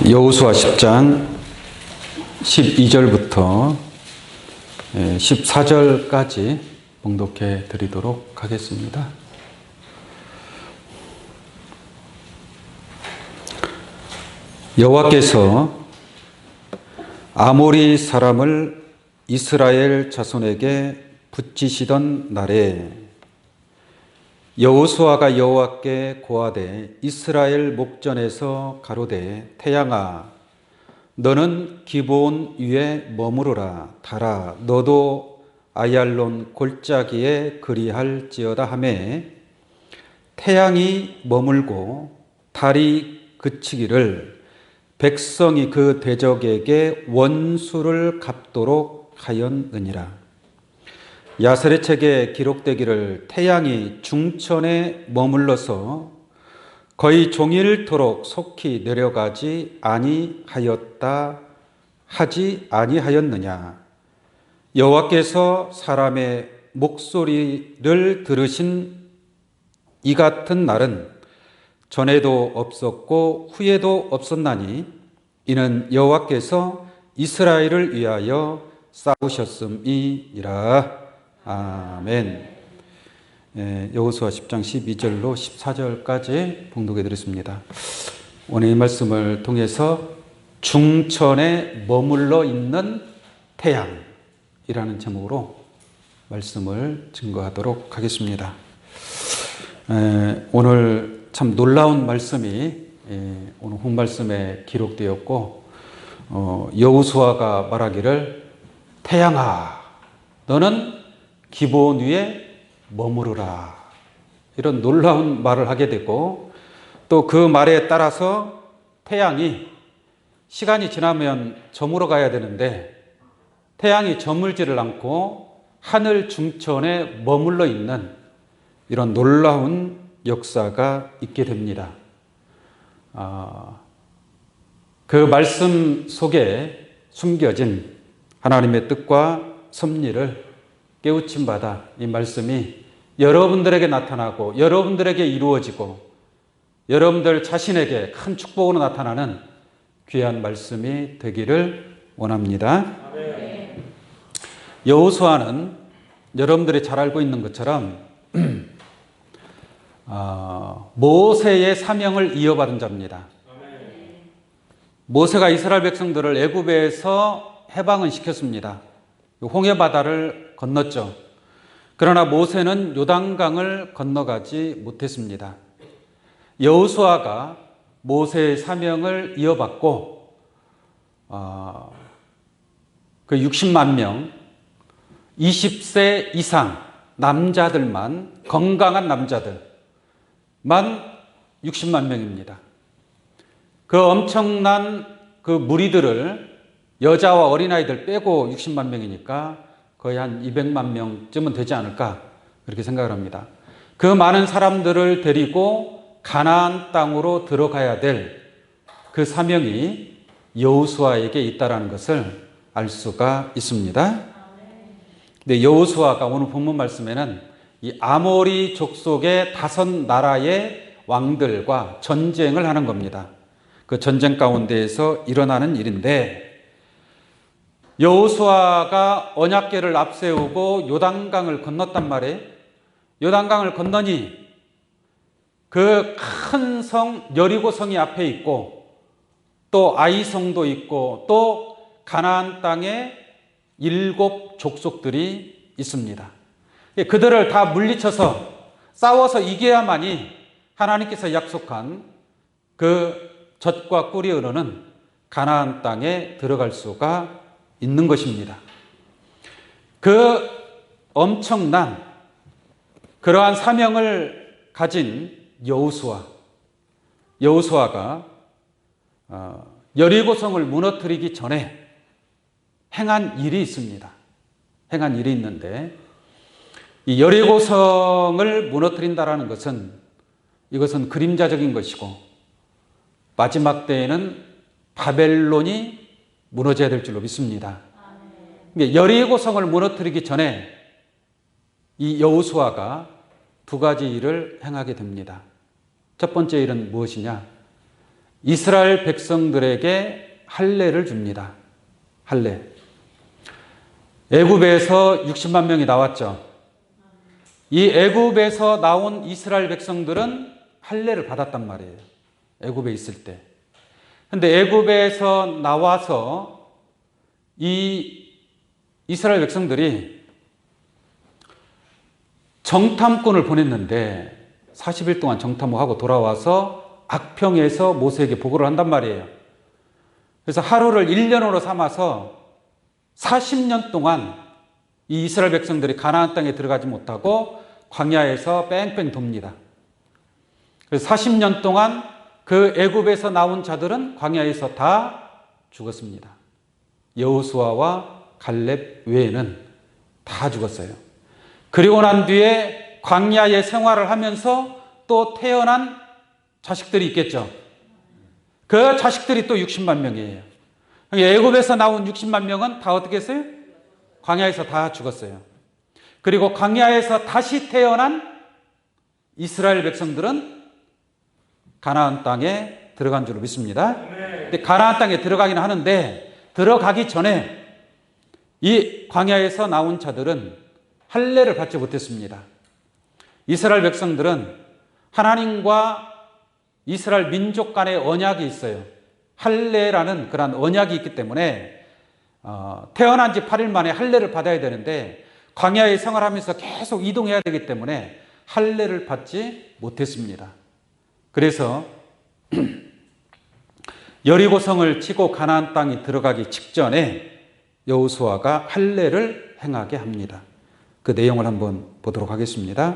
여호수아 10장 12절부터 14절까지 봉독해 드리도록 하겠습니다. 여호와께서 아모리 사람을 이스라엘 자손에게 붙이시던 날에 여호수아가 여호와께 고하되 이스라엘 목전에서 가로되 태양아 너는 기브온 위에 머무르라 달아 너도 아얄론 골짜기에 그리할지어다 하매 태양이 머물고 달이 그치기를 백성이 그 대적에게 원수를 갚도록 하였느니라. 야셀의 책에 기록되기를 태양이 중천에 머물러서 거의 종일토록 속히 내려가지 아니하였다 하지 아니하였느냐. 여호와께서 사람의 목소리를 들으신 이 같은 날은 전에도 없었고 후에도 없었나니 이는 여호와께서 이스라엘을 위하여 싸우셨음이니라. 아멘. 여호수아 10장 12절로 14절까지 봉독해 드렸습니다. 오늘 이 말씀을 통해서 중천에 머물러 있는 태양이라는 제목으로 말씀을 증거하도록 하겠습니다. 오늘 참 놀라운 말씀이 오늘 본 말씀에 기록되었고 여호수아가 말하기를 태양아 너는 기브온 위에 머무르라 이런 놀라운 말을 하게 되고 또 그 말에 따라서 태양이 시간이 지나면 저물어 가야 되는데 태양이 저물지를 않고 하늘 중천에 머물러 있는 이런 놀라운 역사가 있게 됩니다. 그 말씀 속에 숨겨진 하나님의 뜻과 섭리를 깨우침 받아 이 말씀이 여러분들에게 나타나고 여러분들에게 이루어지고 여러분들 자신에게 큰 축복으로 나타나는 귀한 말씀이 되기를 원합니다. 아멘. 여호수아는 여러분들이 잘 알고 있는 것처럼 모세의 사명을 이어받은 자입니다. 모세가 이스라엘 백성들을 애굽에서 해방을 시켰습니다. 홍해 바다를 건넜죠. 그러나 모세는 요단강을 건너가지 못했습니다. 여호수아가 모세의 사명을 이어받고 그 60만 명 20세 이상 남자들만 건강한 남자들만 60만 명입니다. 그 엄청난 그 무리들을 여자와 어린아이들 빼고 60만 명이니까 거의 한 200만 명쯤은 되지 않을까 그렇게 생각을 합니다. 그 많은 사람들을 데리고 가나안 땅으로 들어가야 될 그 사명이 여호수아에게 있다는 것을 알 수가 있습니다. 근데 여호수아가 오늘 본문 말씀에는 이 아모리 족속의 5 나라의 왕들과 전쟁을 하는 겁니다. 그 전쟁 가운데에서 일어나는 일인데 여호수아가 언약궤를 앞세우고 요단강을 건넜단 말이에요. 요단강을 건너니 그 큰 성 여리고성이 앞에 있고 또 아이성도 있고 또 가나안 땅에 7 족속들이 있습니다. 그들을 다 물리쳐서 싸워서 이겨야만이 하나님께서 약속한 그 젖과 꿀이 흐르는 가나안 땅에 들어갈 수가 있는 것입니다. 그 엄청난 그러한 사명을 가진 여호수아가 여리고성을 무너뜨리기 전에 행한 일이 있습니다. 행한 일이 있는데 이 여리고성을 무너뜨린다라는 것은 이것은 그림자적인 것이고 마지막 때에는 바벨론이 무너져야 될 줄로 믿습니다. 여리고성을 무너뜨리기 전에 이 여호수아가 2가지 일을 행하게 됩니다. 첫 번째 일은 무엇이냐? 이스라엘 백성들에게 할례를 줍니다. 할례. 애굽에서 60만 명이 나왔죠. 이 애굽에서 나온 이스라엘 백성들은 할례를 받았단 말이에요. 애굽에 있을 때. 근데 애굽에서 나와서 이 이스라엘 백성들이 정탐꾼을 보냈는데 40일 동안 정탐을 하고 돌아와서 악평에서 모세에게 보고를 한단 말이에요. 그래서 하루를 1년으로 삼아서 40년 동안 이 이스라엘 백성들이 가나안 땅에 들어가지 못하고 광야에서 뺑뺑 돕니다. 그래서 40년 동안 그 애굽에서 나온 자들은 광야에서 다 죽었습니다. 여호수아와 갈렙 외에는 다 죽었어요. 그리고 난 뒤에 광야의 생활을 하면서 또 태어난 자식들이 있겠죠. 그 자식들이 또 60만 명이에요. 애굽에서 나온 60만 명은 다 어떻게 했어요? 광야에서 다 죽었어요. 그리고 광야에서 다시 태어난 이스라엘 백성들은 가나안 땅에 들어간 줄로 믿습니다. 근데 가나안 땅에 들어가기는 하는데 들어가기 전에 이 광야에서 나온 자들은 할례를 받지 못했습니다. 이스라엘 백성들은 하나님과 이스라엘 민족 간의 언약이 있어요. 할례라는 그런 언약이 있기 때문에 태어난 지 8일 만에 할례를 받아야 되는데 광야에 생활하면서 계속 이동해야 되기 때문에 할례를 받지 못했습니다. 그래서 여리고성을 치고 가나안 땅이 들어가기 직전에 여호수아가 할례를 행하게 합니다. 그 내용을 한번 보도록 하겠습니다.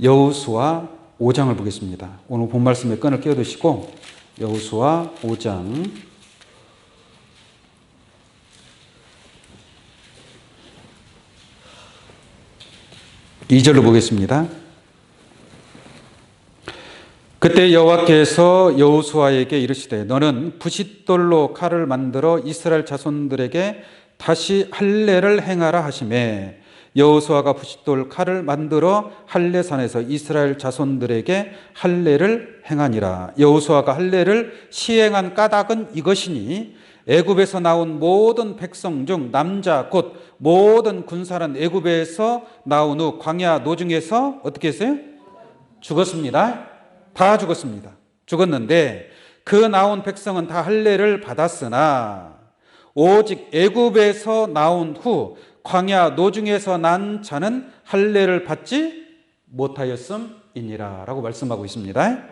여호수아 5장을 보겠습니다. 오늘 본 말씀에 끈을 끼워두시고 여호수아 5장 2절로 보겠습니다. 그때 여호와께서 여호수아에게 이르시되 너는 부싯돌로 칼을 만들어 이스라엘 자손들에게 다시 할례를 행하라 하시매 여호수아가 부싯돌 칼을 만들어 할례산에서 이스라엘 자손들에게 할례를 행하니라. 여호수아가 할례를 시행한 까닭은 이것이니 애굽에서 나온 모든 백성 중 남자 곧 모든 군사는 애굽에서 나온 후 광야 노중에서 어떻게 했어요? 죽었습니다. 다 죽었습니다. 죽었는데 그 나온 백성은 다 할례를 받았으나 오직 애굽에서 나온 후 광야 노중에서 난 자는 할례를 받지 못하였음이니라 라고 말씀하고 있습니다.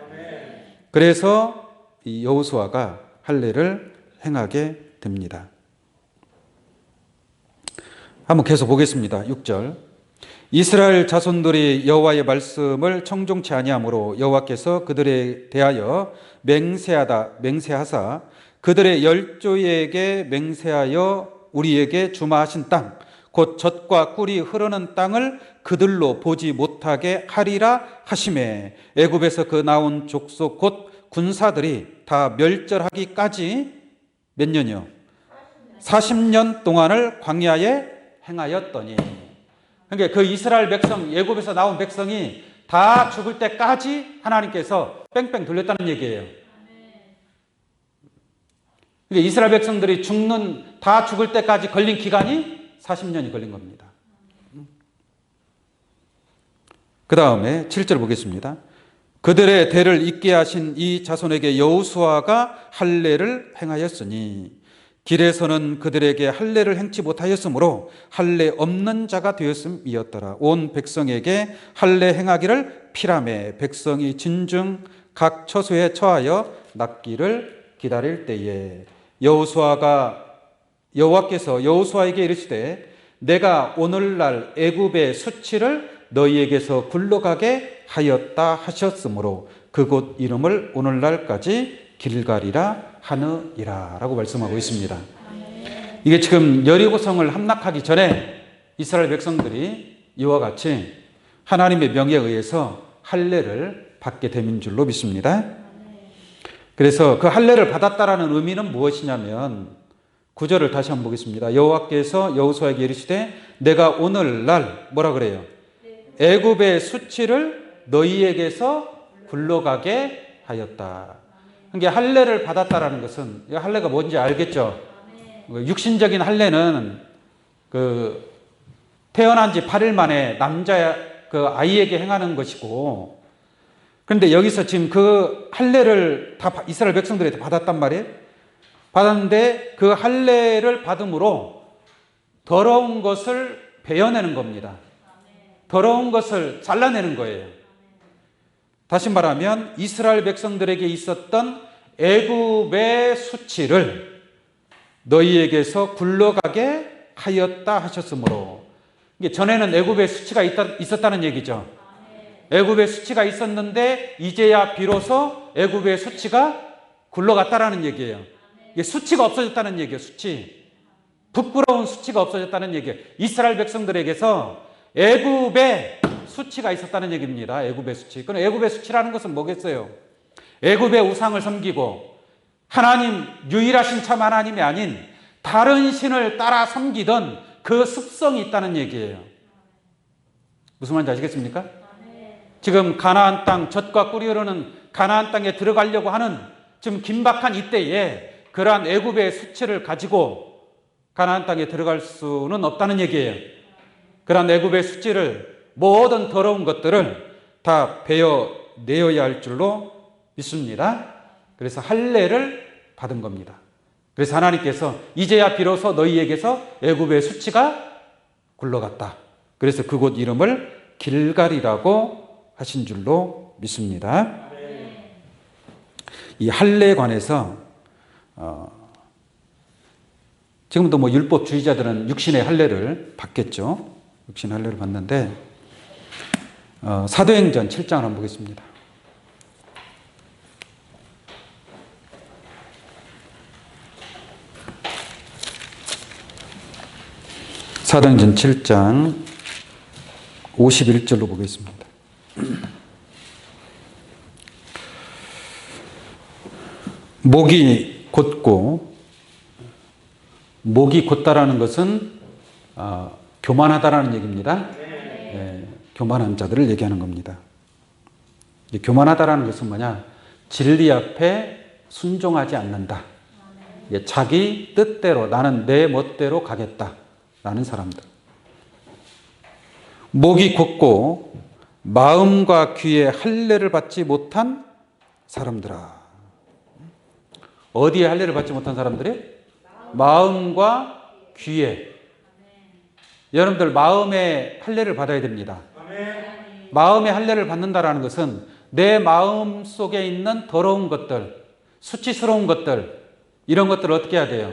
그래서 이 여호수아가 할례를 행하게 됩니다. 한번 계속 보겠습니다. 6절 이스라엘 자손들이 여호와의 말씀을 청종치 아니하므로 여호와께서 그들에 대하여 맹세하사 그들의 열조에게 맹세하여 우리에게 주마 하신 땅 곧 젖과 꿀이 흐르는 땅을 그들로 보지 못하게 하리라 하시매 애굽에서 그 나온 족속 곧 군사들이 다 멸절하기까지 몇 년이요? 40년 동안을 광야에 행하였더니 그러니까 그 이스라엘 백성 애굽에서 나온 백성이 다 죽을 때까지 하나님께서 뺑뺑 돌렸다는 얘기예요. 그러니까 이스라엘 백성들이 다 죽을 때까지 걸린 기간이 40년이 걸린 겁니다. 그 다음에 7절 보겠습니다. 그들의 대를 잇게 하신 이 자손에게 여호수아가 할례를 행하였으니 길에서는 그들에게 할례를 행치 못하였으므로 할례 없는 자가 되었음이었더라. 온 백성에게 할례 행하기를 피라매 백성이 진중 각 처소에 처하여 낫기를 기다릴 때에 여호와께서 여호수아에게 이르시되 내가 오늘날 애굽의 수치를 너희에게서 굴러가게 하였다 하셨으므로 그곳 이름을 오늘날까지 길갈이라 하느니라 라고 말씀하고 있습니다. 이게 지금 여리고성을 함락하기 전에 이스라엘 백성들이 이와 같이 하나님의 명에 의해서 할례를 받게 된 줄로 믿습니다. 그래서 그 할례를 받았다라는 의미는 무엇이냐면 9절을 다시 한번 보겠습니다. 여호와께서 여호수아에게 이르시되 내가 오늘날 뭐라 그래요? 애굽의 수치를 너희에게서 굴러가게 하였다. 그러니까 할례를 받았다라는 것은, 이 할례가 뭔지 알겠죠? 육신적인 할례는 그 태어난 지 8일 만에 남자 그 아이에게 행하는 것이고, 그런데 여기서 지금 그 할례를 다 이스라엘 백성들이 받았단 말이에요. 받았는데 그 할례를 받음으로 더러운 것을 베어내는 겁니다. 더러운 것을 잘라내는 거예요. 다시 말하면 이스라엘 백성들에게 있었던 애굽의 수치를 너희에게서 굴러가게 하였다 하셨으므로, 이게 전에는 애굽의 수치가 있었다는 얘기죠. 애굽의 수치가 있었는데 이제야 비로소 애굽의 수치가 굴러갔다라는 얘기예요. 이게 수치가 없어졌다는 얘기예요. 수치. 부끄러운 수치가 없어졌다는 얘기예요. 이스라엘 백성들에게서 애굽의 수치가 있었다는 얘기입니다. 애굽의 수치. 그럼 애굽의 수치라는 것은 뭐겠어요? 애굽의 우상을 섬기고 하나님, 유일하신 참 하나님이 아닌 다른 신을 따라 섬기던 그 습성이 있다는 얘기예요. 무슨 말인지 아시겠습니까? 지금 가나안 땅, 젖과 꿀이 흐르는 가나안 땅에 들어가려고 하는 지금 긴박한 이때에 그러한 애굽의 수치를 가지고 가나안 땅에 들어갈 수는 없다는 얘기예요. 그러한 애굽의 수치를, 모든 더러운 것들을 다 베어내어야 할 줄로 믿습니다. 그래서 할례를 받은 겁니다. 그래서 하나님께서 이제야 비로소 너희에게서 애굽의 수치가 굴러갔다. 그래서 그곳 이름을 길갈이라고 하신 줄로 믿습니다. 이 할례에 관해서 지금도 뭐 율법주의자들은 육신의 할례를 받겠죠. 육신 할례를 받는데 사도행전 7장을 한번 보겠습니다. 사도행전 7장 51절로 보겠습니다. 목이 곧고, 목이 곧다라는 것은 교만하다라는 얘기입니다. 교만한 자들을 얘기하는 겁니다. 교만하다라는 것은 뭐냐? 진리 앞에 순종하지 않는다. 자기 뜻대로, 나는 내 멋대로 가겠다라는 사람들. 목이 곧고 마음과 귀에 할례를 받지 못한 사람들아. 어디에 할례를 받지 못한 사람들이? 마음과 귀에. 여러분들 마음의 할례를 받아야 됩니다. 마음의 할례를 받는다라는 것은 내 마음 속에 있는 더러운 것들, 수치스러운 것들, 이런 것들을 어떻게 해야 돼요?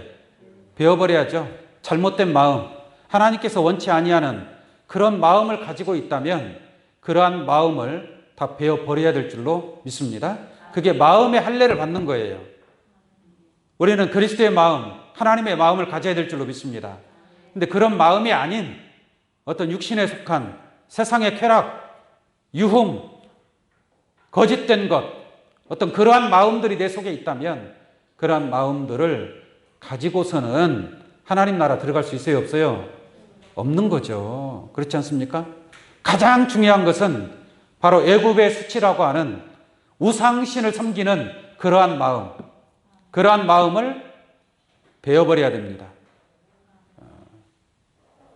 베어버려야죠. 잘못된 마음, 하나님께서 원치 아니하는 그런 마음을 가지고 있다면 그러한 마음을 다 베어버려야 될 줄로 믿습니다. 그게 마음의 할례를 받는 거예요. 우리는 그리스도의 마음, 하나님의 마음을 가져야 될 줄로 믿습니다. 근데 그런 마음이 아닌 어떤 육신에 속한 세상의 쾌락, 유흥, 거짓된 것, 어떤 그러한 마음들이 내 속에 있다면 그러한 마음들을 가지고서는 하나님 나라 들어갈 수 있어요, 없어요? 없는 거죠. 그렇지 않습니까? 가장 중요한 것은 바로 애굽의 수치라고 하는 우상신을 섬기는 그러한 마음, 그러한 마음을 베어버려야 됩니다.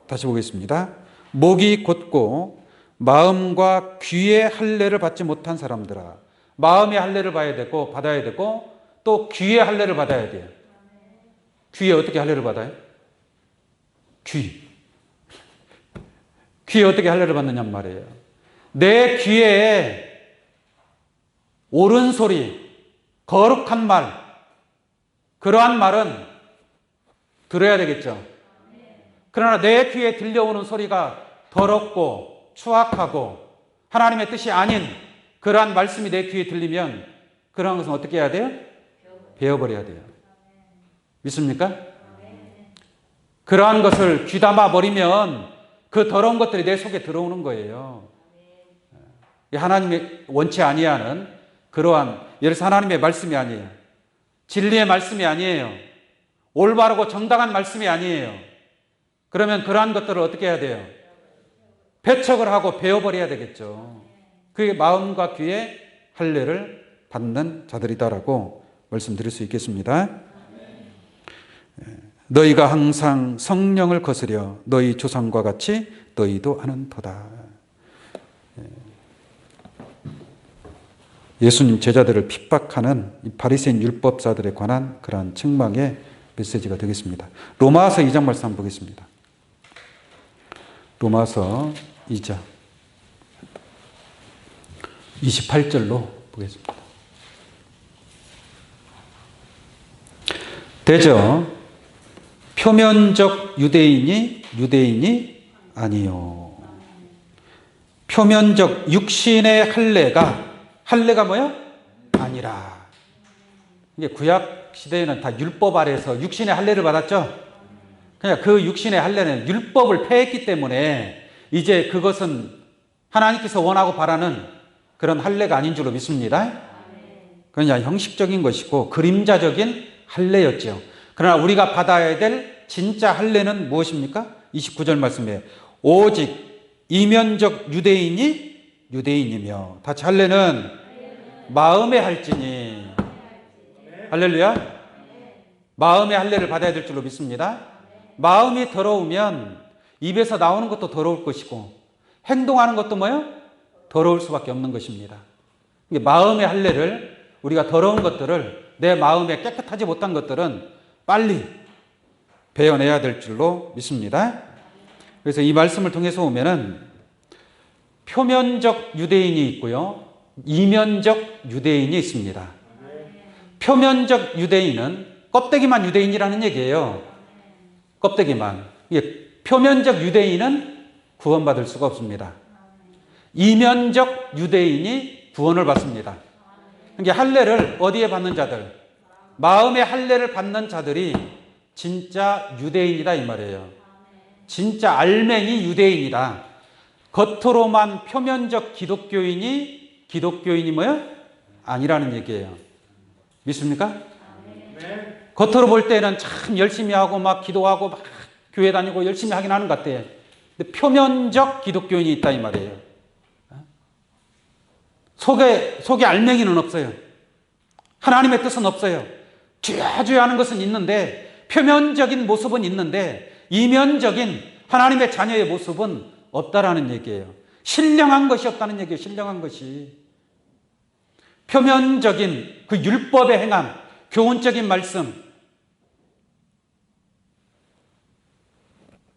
다시 보겠습니다. 목이 곧고 마음과 귀의 할례를 받지 못한 사람들아. 마음의 할례를 받아야 되고 또 귀의 할례를 받아야 돼요. 귀에 어떻게 할례를 받아요? 귀에 어떻게 할례를 받느냔 말이에요. 내 귀에 옳은 소리, 거룩한 말, 그러한 말은 들어야 되겠죠. 그러나 내 귀에 들려오는 소리가 더럽고 추악하고 하나님의 뜻이 아닌 그러한 말씀이 내 귀에 들리면 그러한 것은 어떻게 해야 돼요? 베어버려야 돼요. 믿습니까? 그러한 것을 귀담아 버리면 그 더러운 것들이 내 속에 들어오는 거예요. 하나님의 원치 아니하는 그러한, 예를 들어서 하나님의 말씀이 아니에요. 진리의 말씀이 아니에요. 올바르고 정당한 말씀이 아니에요. 그러면 그러한 것들을 어떻게 해야 돼요? 배척을 하고 베어버려야 되겠죠. 그게 마음과 귀에 할례를 받는 자들이다라고 말씀드릴 수 있겠습니다. 너희가 항상 성령을 거스려 너희 조상과 같이 너희도 하는도다. 예수님 제자들을 핍박하는 바리새인 율법사들에 관한 그러한 책망의 메시지가 되겠습니다. 로마서 2장 말씀 한번 보겠습니다. 로마서 2장 28절로 보겠습니다. 대저 표면적 유대인이 아니요. 표면적 육신의 할례가 뭐요? 아니라. 이게 구약 시대에는 다 율법 아래에서 육신의 할례를 받았죠. 그냥 그 육신의 할례는 율법을 폐했기 때문에 이제 그것은 하나님께서 원하고 바라는 그런 할례가 아닌 줄로 믿습니다. 그냥 형식적인 것이고 그림자적인 할례였죠. 그러나 우리가 받아야 될 진짜 할례는 무엇입니까? 29절 말씀에 오직 이면적 유대인이며 다시 할례는 마음의 할지니. 할렐루야. 마음의 할례를 받아야 될 줄로 믿습니다. 마음이 더러우면 입에서 나오는 것도 더러울 것이고 행동하는 것도 뭐요? 더러울 수밖에 없는 것입니다. 마음의 할례를 우리가 더러운 것들을 내 마음에 깨끗하지 못한 것들은 빨리 베어내야 될 줄로 믿습니다. 그래서 이 말씀을 통해서 보면은 표면적 유대인이 있고요. 이면적 유대인이 있습니다. 표면적 유대인은 껍데기만 유대인이라는 얘기예요. 껍데기만. 표면적 유대인은 구원받을 수가 없습니다. 이면적 유대인이 구원을 받습니다. 그러니까 할례를 어디에 받는 자들? 마음의 할례를 받는 자들이 진짜 유대인이다 이 말이에요. 진짜 알맹이 유대인이다. 겉으로만 표면적 기독교인이 뭐예요? 아니라는 얘기예요. 믿습니까? 겉으로 볼 때는 참 열심히 하고 막 기도하고 막 교회 다니고 열심히 하긴 하는 것 같아요. 근데 표면적 기독교인이 있다 이 말이에요. 속에 알맹이는 없어요. 하나님의 뜻은 없어요. 주야주야 하는 것은 있는데 표면적인 모습은 있는데 이면적인 하나님의 자녀의 모습은 없다라는 얘기예요. 신령한 것이 없다는 얘기예요. 신령한 것이. 표면적인 그 율법의 행함, 교훈적인 말씀,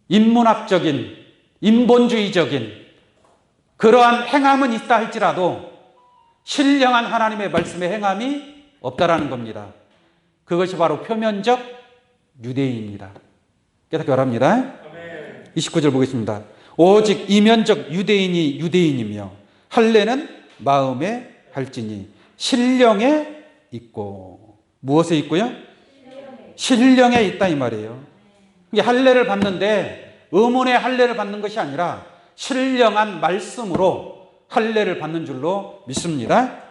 인문학적인, 인본주의적인 그러한 행함은 있다 할지라도 신령한 하나님의 말씀의 행함이 없다라는 겁니다. 그것이 바로 표면적 유대인입니다. 깨닫기 바랍니다. 29절 보겠습니다. 오직 이면적 유대인이 유대인이며 할례는 마음에 할지니 신령에 있고. 무엇에 있고요? 신령에 있다 이 말이에요. 할례를 받는데 의문의 할례를 받는 것이 아니라 신령한 말씀으로 할례를 받는 줄로 믿습니다.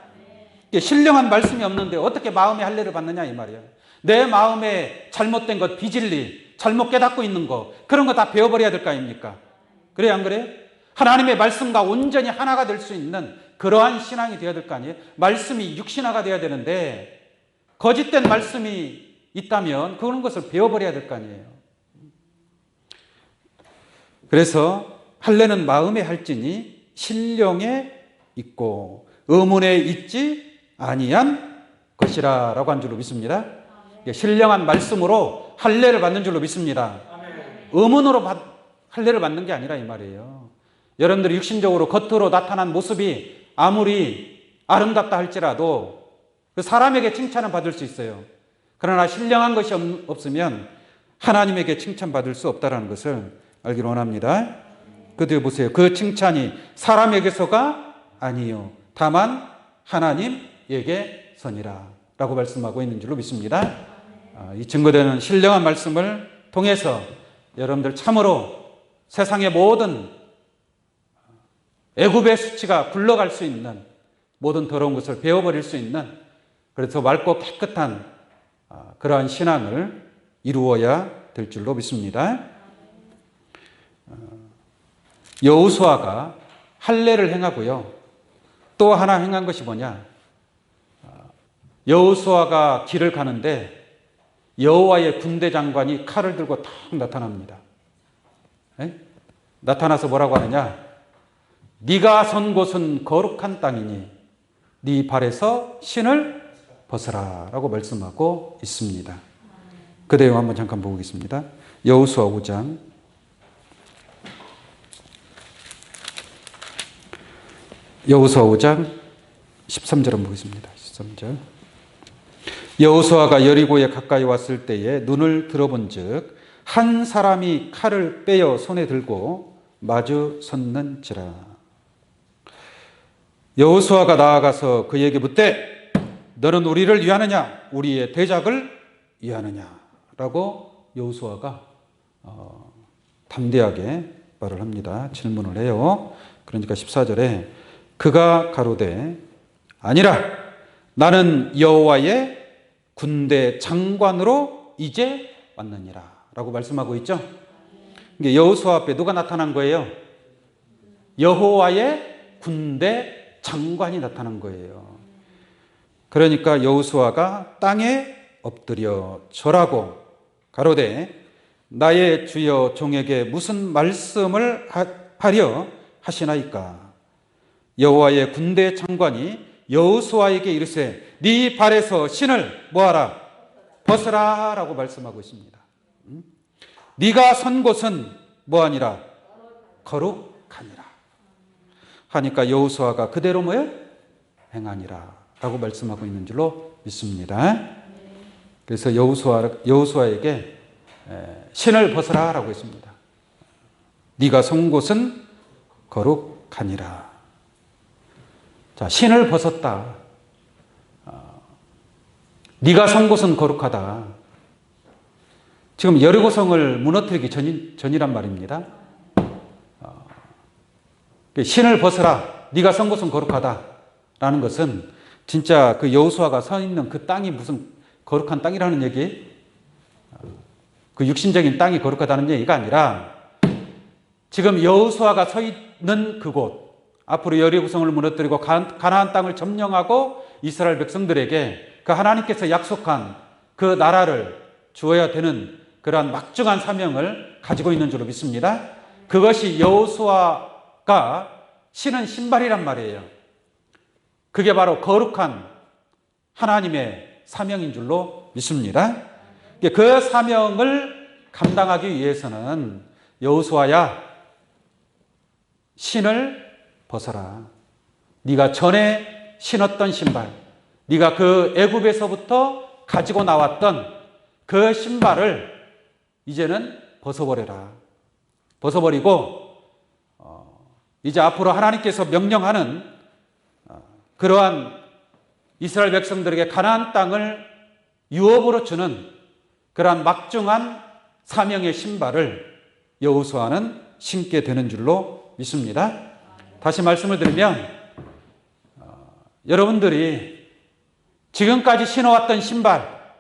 신령한 말씀이 없는데 어떻게 마음의 할례를 받느냐 이 말이에요. 내 마음에 잘못된 것, 비진리, 잘못 깨닫고 있는 거 그런 거 다 배워버려야 될 거 아닙니까? 그래요 안 그래요? 하나님의 말씀과 온전히 하나가 될 수 있는 그러한 신앙이 되어야 될 거 아니에요? 말씀이 육신화가 되어야 되는데 거짓된 말씀이 있다면 그런 것을 배워버려야 될 거 아니에요. 그래서 할례는 마음에 할지니 신령에 있고 의문에 있지 아니한 것이라 라고 한 줄로 믿습니다. 신령한 말씀으로 할례를 받는 줄로 믿습니다. 의문으로 할례를 받는 게 아니라 이 말이에요. 여러분들이 육신적으로 겉으로 나타난 모습이 아무리 아름답다 할지라도 그 사람에게 칭찬은 받을 수 있어요. 그러나 신령한 것이 없으면 하나님에게 칭찬받을 수 없다는 것을 알기를 원합니다. 그 뒤에 보세요. 그 칭찬이 사람에게서가 아니요 다만 하나님에게서니라 라고 말씀하고 있는 줄로 믿습니다. 이 증거되는 신령한 말씀을 통해서 여러분들 참으로 세상의 모든 애굽의 수치가 굴러갈 수 있는 모든 더러운 것을 베어버릴 수 있는 그래서 맑고 깨끗한 그러한 신앙을 이루어야 될 줄로 믿습니다. 여호수아가 할례를 행하고요. 또 하나 행한 것이 뭐냐? 여호수아가 길을 가는데 여호와의 군대 장관이 칼을 들고 탁 나타납니다. 에? 나타나서 뭐라고 하느냐? 네가 선 곳은 거룩한 땅이니 네 발에서 신을 벗으라 라고 말씀하고 있습니다. 그 내용 한번 잠깐 보겠습니다. 여호수아 5장 13절 한번 보겠습니다. 13절. 여호수아가 여리고에 가까이 왔을 때에 눈을 들어본즉 한 사람이 칼을 빼어 손에 들고 마주 섰는지라. 여호수아가 나아가서 그에게 묻되 너는 우리를 위하느냐 우리의 대적을 위하느냐 라고 여호수아가 담대하게 말을 합니다. 질문을 해요. 그러니까 14절에 그가 가로되 아니라 나는 여호와의 군대 장관으로 이제 왔느니라 라고 말씀하고 있죠. 여호수아 앞에 누가 나타난 거예요? 여호와의 군대 장관이 나타난 거예요. 그러니까 여호수아가 땅에 엎드려 절하고 가로되 나의 주여 종에게 무슨 말씀을 하려 하시나이까. 여호와의 군대 장관이 여호수아에게 이르되 네 발에서 신을 뭐하라? 벗으라 라고 말씀하고 있습니다. 네가 선 곳은 뭐하니라? 거룩하니라 하니까 여호수아가 그대로 뭐예요? 행하니라 라고 말씀하고 있는 줄로 믿습니다. 그래서 여호수아에게 신을 벗으라 라고 했습니다. 네가 선 곳은 거룩하니라. 자, 신을 벗었다. 네가 선 곳은 거룩하다. 지금 여리고성을 무너뜨리기 전이란 말입니다. 신을 벗으라. 네가 선 곳은 거룩하다라는 것은 진짜 그 여호수아가 서 있는 그 땅이 무슨 거룩한 땅이라는 얘기, 그 육신적인 땅이 거룩하다는 얘기가 아니라 지금 여호수아가 서 있는 그곳, 앞으로 여리고성을 무너뜨리고 가나안 땅을 점령하고 이스라엘 백성들에게 그 하나님께서 약속한 그 나라를 주어야 되는 그러한 막중한 사명을 가지고 있는 줄로 믿습니다. 그것이 여호수아가 신은 신발이란 말이에요. 그게 바로 거룩한 하나님의 사명인 줄로 믿습니다. 그 사명을 감당하기 위해서는 여호수아야 신을 벗어라. 네가 전에 신었던 신발, 네가 그 애굽에서부터 가지고 나왔던 그 신발을 이제는 벗어버려라. 벗어버리고 이제 앞으로 하나님께서 명령하는 그러한 이스라엘 백성들에게 가나안 땅을 유업으로 주는 그러한 막중한 사명의 신발을 여호수아는 신게 되는 줄로 믿습니다. 다시 말씀을 드리면 여러분들이 지금까지 신어왔던 신발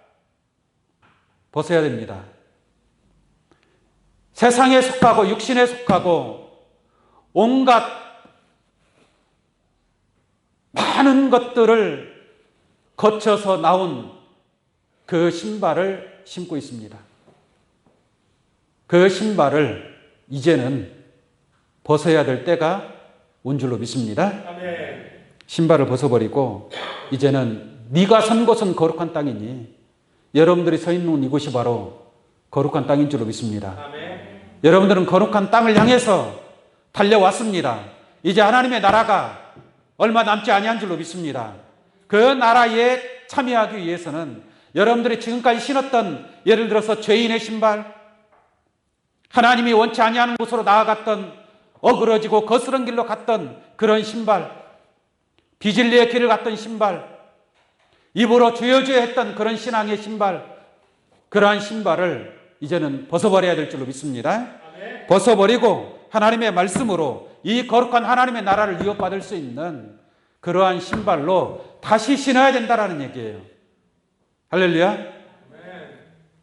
벗어야 됩니다. 세상에 속하고 육신에 속하고 온갖 많은 것들을 거쳐서 나온 그 신발을 신고 있습니다. 그 신발을 이제는 벗어야 될 때가 온 줄로 믿습니다. 신발을 벗어버리고 이제는 네가 선 곳은 거룩한 땅이니 여러분들이 서 있는 이곳이 바로 거룩한 땅인 줄로 믿습니다. 여러분들은 거룩한 땅을 향해서 달려왔습니다. 이제 하나님의 나라가 얼마 남지 아니한 줄로 믿습니다. 그 나라에 참여하기 위해서는 여러분들이 지금까지 신었던 예를 들어서 죄인의 신발, 하나님이 원치 아니하는 곳으로 나아갔던 어그러지고 거스른 길로 갔던 그런 신발, 비진리의 길을 갔던 신발, 입으로 주여주여 했던 그런 신앙의 신발, 그러한 신발을 이제는 벗어버려야 될 줄로 믿습니다. 벗어버리고 하나님의 말씀으로 이 거룩한 하나님의 나라를 유업받을 수 있는 그러한 신발로 다시 신어야 된다라는 얘기예요. 할렐루야.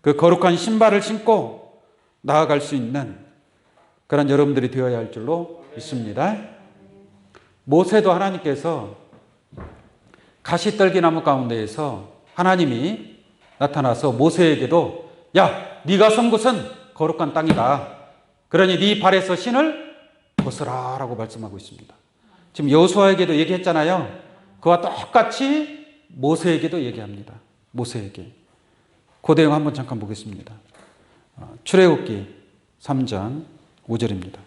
그 거룩한 신발을 신고 나아갈 수 있는 그런 여러분들이 되어야 할 줄로 믿습니다. 모세도 하나님께서 가시떨기나무 가운데에서 하나님이 나타나서 모세에게도 야, 네가 선 곳은 거룩한 땅이다. 그러니 네 발에서 신을 벗으라 라고 말씀하고 있습니다. 지금 여호수아에게도 얘기했잖아요. 그와 똑같이 모세에게도 얘기합니다. 모세에게. 그 내용 한번 잠깐 보겠습니다. 출애굽기 3장 5절입니다.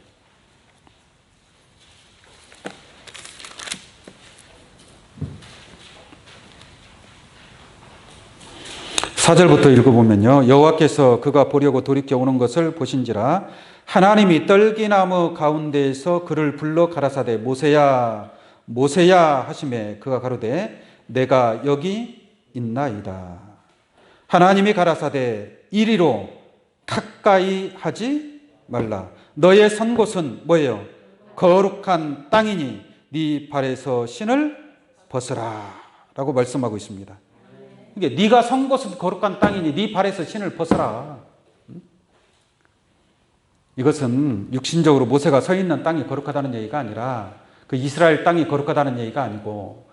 4절부터 읽어보면요. 여호와께서 그가 보려고 돌이켜 오는 것을 보신지라 하나님이 떨기나무 가운데에서 그를 불러 가라사대 모세야 모세야 하시매 그가 가로되 내가 여기 있나이다. 하나님이 가라사대 이리로 가까이 하지 말라. 너의 선 곳은 뭐예요? 거룩한 땅이니 네 발에서 신을 벗으라 라고 말씀하고 있습니다. 이게 네가 선 곳은 거룩한 땅이니 네 발에서 신을 벗어라. 이것은 육신적으로 모세가 서 있는 땅이 거룩하다는 얘기가 아니라 그 이스라엘 땅이 거룩하다는 얘기가 아니고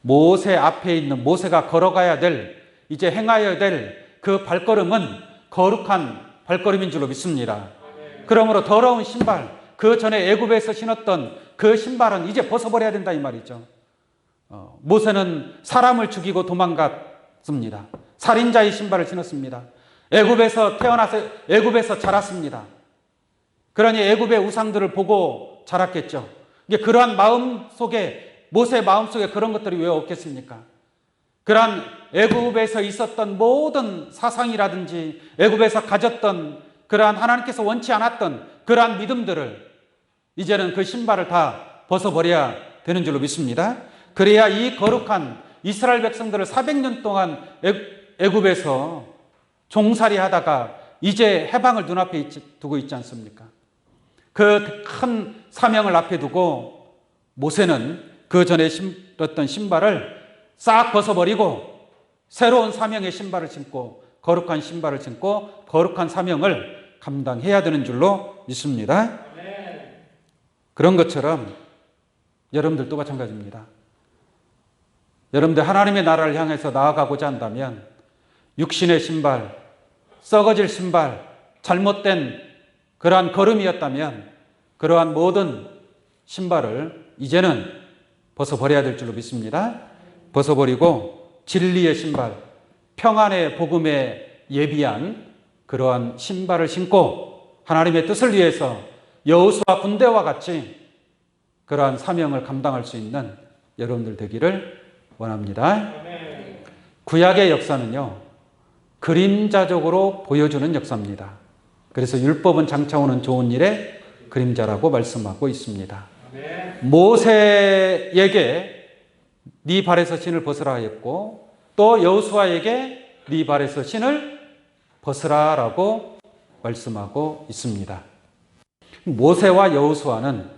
모세 앞에 있는 모세가 걸어가야 될 이제 행하여야 될 그 발걸음은 거룩한 발걸음인 줄로 믿습니다. 그러므로 더러운 신발, 그 전에 애굽에서 신었던 그 신발은 이제 벗어버려야 된다 이 말이죠. 모세는 사람을 죽이고 도망갔습니다. 살인자의 신발을 신었습니다. 애굽에서 태어나서 애굽에서 자랐습니다. 그러니 애굽의 우상들을 보고 자랐겠죠. 이게 그러한 마음 속에 모세의 마음 속에 그런 것들이 왜 없겠습니까? 그러한 애굽에서 있었던 모든 사상이라든지 애굽에서 가졌던 그러한 하나님께서 원치 않았던 그러한 믿음들을 이제는 그 신발을 다 벗어버려야 되는 줄로 믿습니다. 그래야 이 거룩한 이스라엘 백성들을 400년 동안 애굽에서 종살이 하다가 이제 해방을 눈앞에 두고 있지 않습니까? 그 큰 사명을 앞에 두고 모세는 그 전에 신었던 신발을 싹 벗어버리고 새로운 사명의 신발을 신고 거룩한 신발을 신고 거룩한 사명을 감당해야 되는 줄로 믿습니다. 그런 것처럼 여러분들도 마찬가지입니다. 여러분들 하나님의 나라를 향해서 나아가고자 한다면 육신의 신발, 썩어질 신발, 잘못된 그러한 걸음이었다면 그러한 모든 신발을 이제는 벗어버려야 될 줄로 믿습니다. 벗어버리고 진리의 신발, 평안의 복음에 예비한 그러한 신발을 신고 하나님의 뜻을 위해서 여호수아 군대와 같이 그러한 사명을 감당할 수 있는 여러분들 되기를 원합니다. 구약의 역사는요, 그림자적으로 보여주는 역사입니다. 그래서 율법은 장차오는 좋은 일의 그림자라고 말씀하고 있습니다. 모세에게 네 발에서 신을 벗으라 했고 또 여호수아에게 네 발에서 신을 벗으라라고 말씀하고 있습니다. 모세와 여호수아는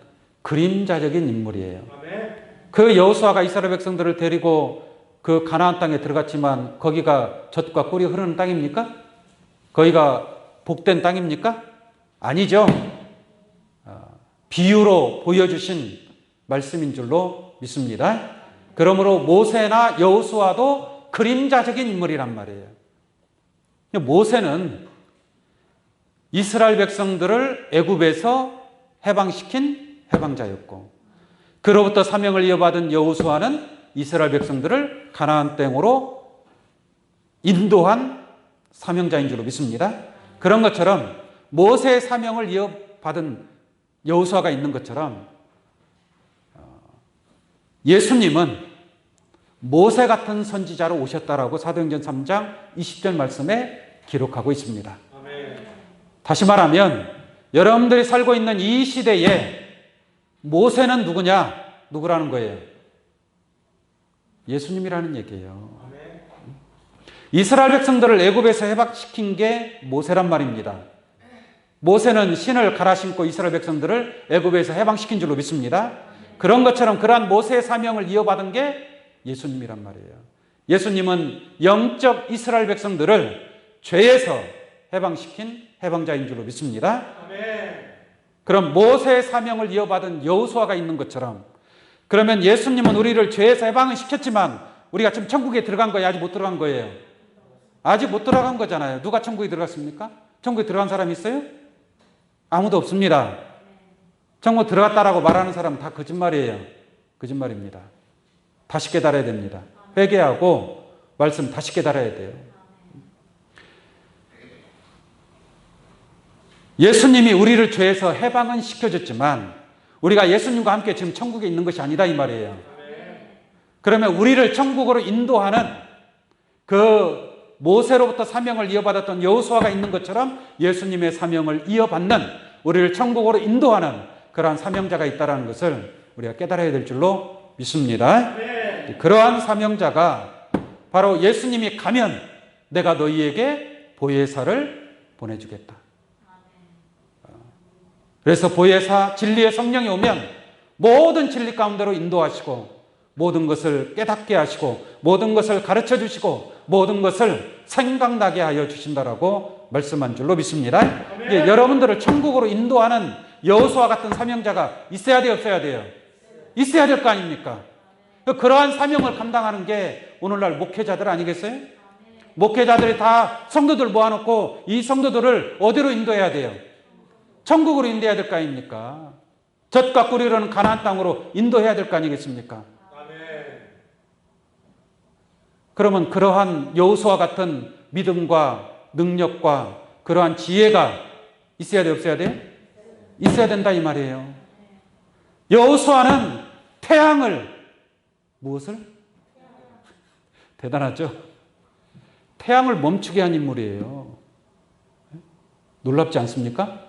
그림자적인 인물이에요. 그 여호수아가 이스라엘 백성들을 데리고 그 가나안 땅에 들어갔지만 거기가 젖과 꿀이 흐르는 땅입니까? 거기가 복된 땅입니까? 아니죠. 비유로 보여주신 말씀인 줄로 믿습니다. 그러므로 모세나 여호수아도 그림자적인 인물이란 말이에요. 모세는 이스라엘 백성들을 애굽에서 해방시킨 해방자였고 그로부터 사명을 이어받은 여호수아는 이스라엘 백성들을 가나안 땅으로 인도한 사명자인 줄로 믿습니다. 그런 것처럼 모세의 사명을 이어받은 여호수아가 있는 것처럼 예수님은 모세 같은 선지자로 오셨다라고 사도행전 3장 20절 말씀에 기록하고 있습니다. 다시 말하면 여러분들이 살고 있는 이 시대에 모세는 누구냐? 누구라는 거예요? 예수님이라는 얘기예요. 이스라엘 백성들을 애굽에서 해방시킨 게 모세란 말입니다. 모세는 신을 갈아 신고 이스라엘 백성들을 애굽에서 해방시킨 줄로 믿습니다. 그런 것처럼 그러한 모세의 사명을 이어받은 게 예수님이란 말이에요. 예수님은 영적 이스라엘 백성들을 죄에서 해방시킨 해방자인 줄로 믿습니다. 그럼 모세의 사명을 이어받은 여호수아가 있는 것처럼 그러면 예수님은 우리를 죄에서 해방을 시켰지만 우리가 지금 천국에 들어간 거예요? 아직 못 들어간 거예요? 아직 못 들어간 거잖아요. 누가 천국에 들어갔습니까? 천국에 들어간 사람 있어요? 아무도 없습니다. 천국 들어갔다라고 말하는 사람은 다 거짓말이에요. 거짓말입니다. 다시 깨달아야 됩니다. 회개하고 말씀 다시 깨달아야 돼요. 예수님이 우리를 죄에서 해방은 시켜줬지만 우리가 예수님과 함께 지금 천국에 있는 것이 아니다 이 말이에요. 그러면 우리를 천국으로 인도하는 그 모세로부터 사명을 이어받았던 여호수아가 있는 것처럼 예수님의 사명을 이어받는, 우리를 천국으로 인도하는 그러한 사명자가 있다는 것을 우리가 깨달아야 될 줄로 믿습니다. 그러한 사명자가 바로 예수님이 가면 내가 너희에게 보혜사를 보내주겠다. 그래서 보혜사 진리의 성령이 오면 모든 진리 가운데로 인도하시고 모든 것을 깨닫게 하시고 모든 것을 가르쳐 주시고 모든 것을 생각나게 하여 주신다라고 말씀한 줄로 믿습니다. 여러분들을 천국으로 인도하는 여호수아 같은 사명자가 있어야 돼요, 없어야 돼요? 있어야 될 거 아닙니까? 그러한 사명을 감당하는 게 오늘날 목회자들 아니겠어요? 목회자들이 다 성도들 모아놓고 이 성도들을 어디로 인도해야 돼요? 천국으로 인도해야 될 거 아닙니까? 젖과 꿀이 흐르는 가나안 땅으로 인도해야 될 거 아니겠습니까? 그러면 그러한 여호수아 같은 믿음과 능력과 그러한 지혜가 있어야 돼, 없어야 돼? 있어야 된다 이 말이에요. 여호수아는 태양을 무엇을? 대단하죠? 태양을 멈추게 한 인물이에요. 놀랍지 않습니까?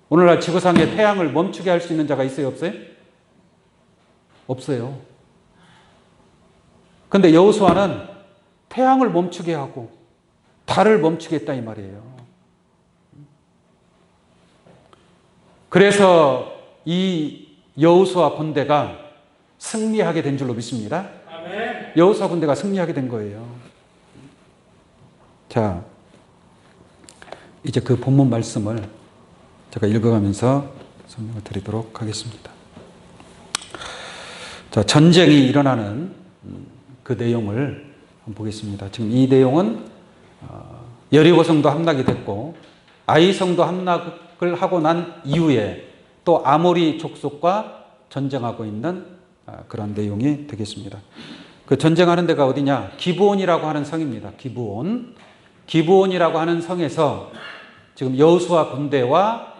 오늘날 지구상에 태양을 멈추게 할 수 있는 자가 있어요, 없어요? 없어요. 그런데 여호수아는 태양을 멈추게 하고 달을 멈추게 했다 이 말이에요. 그래서 이 여호수아 군대가 승리하게 된 줄로 믿습니다. 아멘. 여호수아 군대가 승리하게 된 거예요. 자, 이제 그 본문 말씀을 제가 읽어가면서 설명을 드리도록 하겠습니다. 자, 전쟁이 일어나는 그 내용을 한번 보겠습니다. 지금 이 내용은 여리고성도 함락이 됐고 아이성도 함락을 하고 난 이후에 또 아모리 족속과 전쟁하고 있는 그런 내용이 되겠습니다. 그 전쟁하는 데가 어디냐? 기브온이라고 하는 성입니다. 기브온이라고 하는 성에서 지금 여호수아 군대와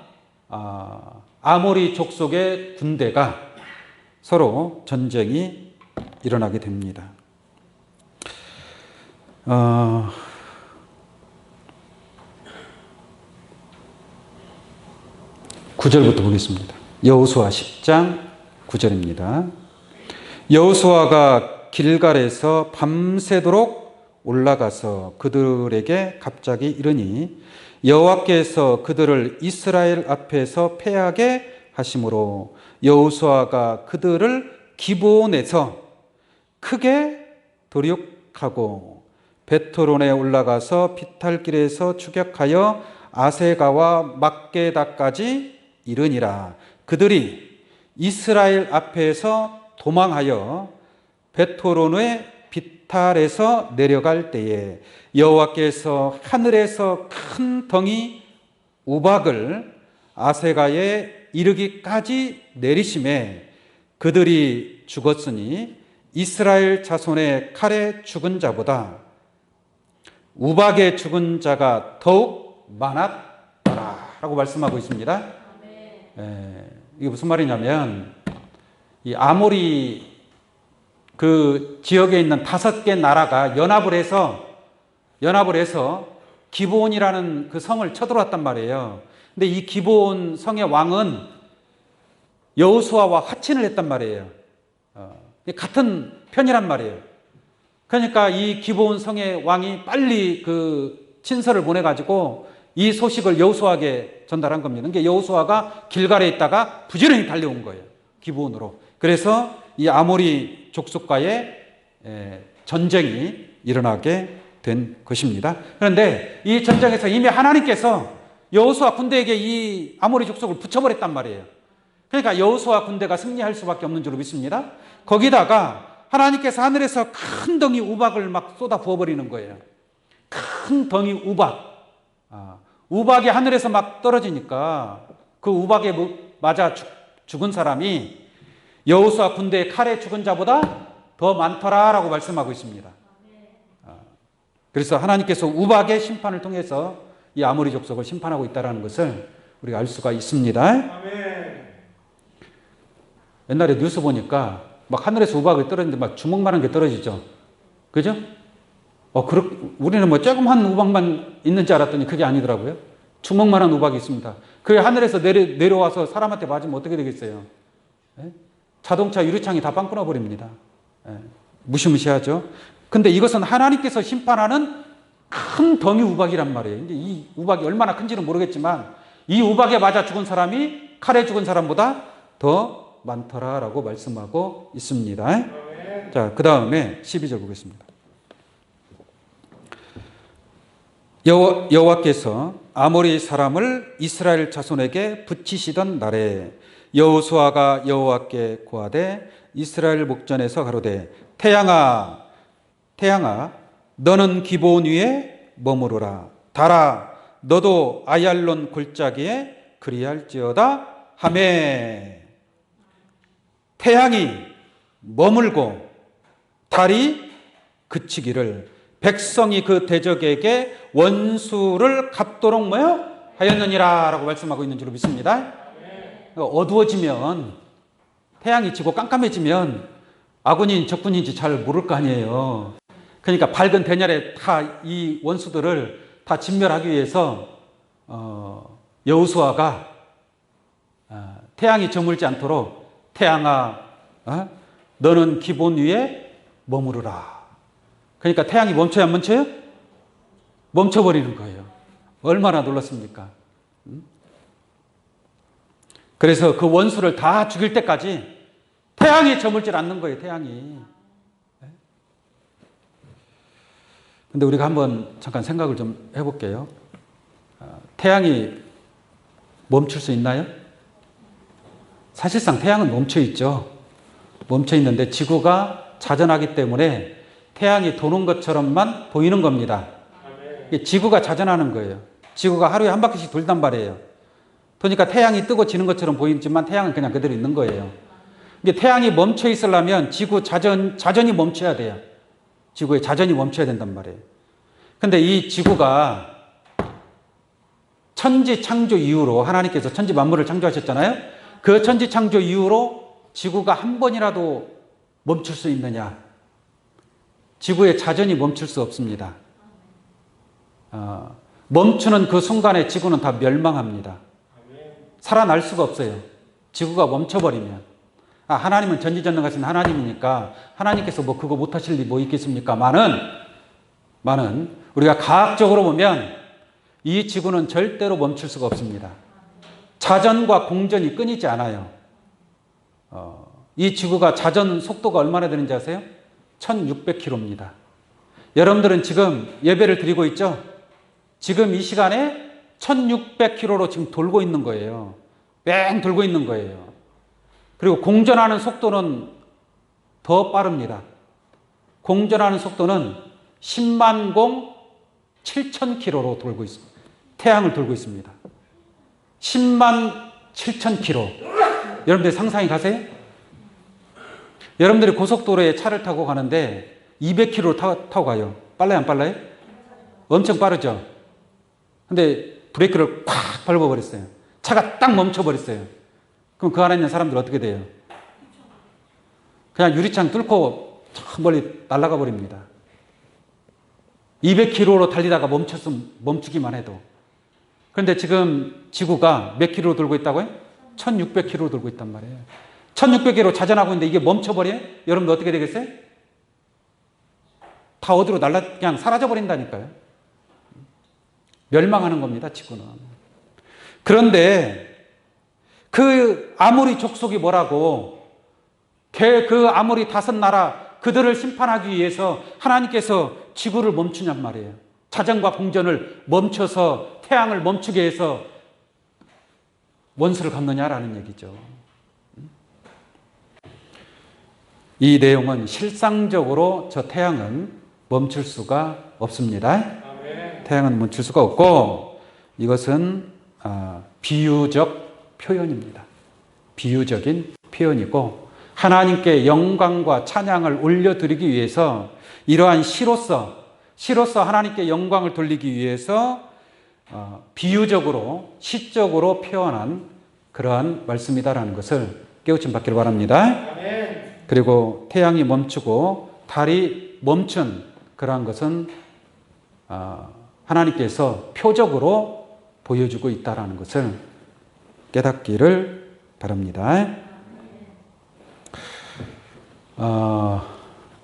아모리 족속의 군대가 서로 전쟁이 일어나게 됩니다. 9절부터 보겠습니다. 여호수아 10장 9절입니다. 여호수아가 길갈에서 밤새도록 올라가서 그들에게 갑자기 이르니 여호와께서 그들을 이스라엘 앞에서 패하게 하심으로 여호수아가 그들을 기브온에서 크게 도륙하고 베토론에 올라가서 비탈길에서 추격하여 아세가와 막게다까지 이르니라. 그들이 이스라엘 앞에서 도망하여 베토론의 비탈에서 내려갈 때에 여호와께서 하늘에서 큰 덩이 우박을 아세가에 이르기까지 내리심에 그들이 죽었으니 이스라엘 자손의 칼에 죽은 자보다 우박에 죽은 자가 더욱 많았더라 라고 말씀하고 있습니다. 이게 무슨 말이냐면 이 아모리 그 지역에 있는 5개 나라가 연합을 해서 기브온이라는 그 성을 쳐들어왔단 말이에요. 근데 이 기브온 성의 왕은 여호수아와 화친을 했단 말이에요. 같은 편이란 말이에요. 그러니까 이 기브온 성의 왕이 빨리 그 친서를 보내가지고 이 소식을 여호수아에게 전달한 겁니다. 그러니까 여호수아가 길갈에 있다가 부지런히 달려온 거예요. 기브온으로. 그래서 이 아모리 족속과의 전쟁이 일어나게 된 것입니다. 그런데 이 전쟁에서 이미 하나님께서 여호수아 군대에게 이 아모리 족속을 붙여버렸단 말이에요. 그러니까 여호수아 군대가 승리할 수밖에 없는 줄로 믿습니다. 거기다가 하나님께서 하늘에서 큰 덩이 우박을 막 쏟아 부어버리는 거예요. 큰 덩이 우박. 우박이 하늘에서 막 떨어지니까 그 우박에 맞아 죽은 사람이 여호수아 군대의 칼에 죽은 자보다 더 많더라라고 말씀하고 있습니다. 그래서 하나님께서 우박의 심판을 통해서 이 아모리 족속을 심판하고 있다는 것을 우리가 알 수가 있습니다. 아멘. 옛날에 뉴스 보니까 막 하늘에서 우박이 떨어지는데 막 주먹만한 게 떨어지죠. 그죠? 우리는 뭐 조그만 우박만 있는 줄 알았더니 그게 아니더라고요. 주먹만한 우박이 있습니다. 그게 하늘에서 내려와서 사람한테 맞으면 어떻게 되겠어요? 예? 자동차 유리창이 다 빵 끊어버립니다. 예. 무시무시하죠. 근데 이것은 하나님께서 심판하는 큰 덩이 우박이란 말이에요. 근데 이 우박이 얼마나 큰지는 모르겠지만 이 우박에 맞아 죽은 사람이 칼에 죽은 사람보다 더 많더라라고 말씀하고 있습니다. 아멘. 자, 그 다음에 12절 보겠습니다. 여호와께서 아모리 사람을 이스라엘 자손에게 붙이시던 날에 여호수아가 여호와께 고하되 이스라엘 목전에서 가로되 태양아 너는 기브온 위에 머무르라. 달아 너도 아얄론 골짜기에 그리할지어다 하매 태양이 머물고 달이 그치기를 백성이 그 대적에게 원수를 갚도록 뭐요? 하였느니라 라고 말씀하고 있는 줄로 믿습니다. 어두워지면 태양이 지고 깜깜해지면 아군인 적군인지 잘 모를 거 아니에요. 그러니까 밝은 대낮에 다 이 원수들을 다 진멸하기 위해서 여호수아가 태양이 저물지 않도록 태양아 너는 기브온 위에 머무르라. 그러니까 태양이 멈춰야 안 멈춰요? 멈춰버리는 거예요. 얼마나 놀랐습니까? 그래서 그 원수를 다 죽일 때까지 태양이 저물질 않는 거예요. 태양이. 근데 우리가 한번 잠깐 생각을 좀 해볼게요. 태양이 멈출 수 있나요? 사실상 태양은 멈춰 있죠. 멈춰 있는데 지구가 자전하기 때문에 태양이 도는 것처럼만 보이는 겁니다. 이게 지구가 자전하는 거예요. 지구가 하루에 한 바퀴씩 돌단 말이에요. 그러니까 태양이 뜨고 지는 것처럼 보이지만 태양은 그냥 그대로 있는 거예요. 이게 태양이 멈춰 있으려면 지구 자전이 멈춰야 돼요. 지구의 자전이 멈춰야 된단 말이에요. 근데 이 지구가 천지 창조 이후로 하나님께서 천지 만물을 창조하셨잖아요. 그 천지 창조 이후로 지구가 한 번이라도 멈출 수 있느냐? 지구의 자전이 멈출 수 없습니다. 멈추는 그 순간에 지구는 다 멸망합니다. 살아날 수가 없어요. 지구가 멈춰버리면. 하나님은 전지전능하신 하나님이니까 하나님께서 뭐 그거 못하실 리 뭐 있겠습니까? 많은 우리가 과학적으로 보면 이 지구는 절대로 멈출 수가 없습니다. 자전과 공전이 끊이지 않아요. 이 지구가 자전 속도가 얼마나 되는지 아세요? 1600km입니다. 여러분들은 지금 예배를 드리고 있죠? 지금 이 시간에 1600km로 지금 돌고 있는 거예요. 뺑 돌고 있는 거예요. 그리고 공전하는 속도는 더 빠릅니다. 공전하는 속도는 10만 공 7,000km로 돌고 있습니다. 태양을 돌고 있습니다. 10만 7,000km. 여러분들 상상이 가세요? 여러분들이 고속도로에 차를 타고 가는데 200km로 타고 가요. 빨라요, 안 빨라요? 엄청 빠르죠? 근데 브레이크를 팍 밟아버렸어요. 차가 딱 멈춰버렸어요. 그럼 그 안에 있는 사람들 어떻게 돼요? 그냥 유리창 뚫고 저 멀리 날아가 버립니다. 200km로 달리다가 멈추기만 해도. 그런데 지금 지구가 몇 킬로로 돌고 있다고요? 1600km로 돌고 있단 말이에요. 1600km 자전하고 있는데 이게 멈춰버려요? 여러분들 어떻게 되겠어요? 다 어디로 그냥 사라져버린다니까요. 멸망하는 겁니다, 지구는. 그런데 그 아모리 족속이 뭐라고? 그 아모리 5나라 그들을 심판하기 위해서 하나님께서 지구를 멈추냔 말이에요. 자전과 공전을 멈춰서 태양을 멈추게 해서 원수를 갚느냐라는 얘기죠. 이 내용은 실상적으로 저 태양은 멈출 수가 없습니다. 태양은 멈출 수가 없고 이것은 비유적 표현입니다. 비유적인 표현이고 하나님께 영광과 찬양을 올려드리기 위해서 이러한 시로서 하나님께 영광을 돌리기 위해서 비유적으로 시적으로 표현한 그러한 말씀이다라는 것을 깨우침 받기를 바랍니다. 그리고 태양이 멈추고 달이 멈춘 그러한 것은 하나님께서 표적으로 보여주고 있다라는 것을 깨닫기를 바랍니다.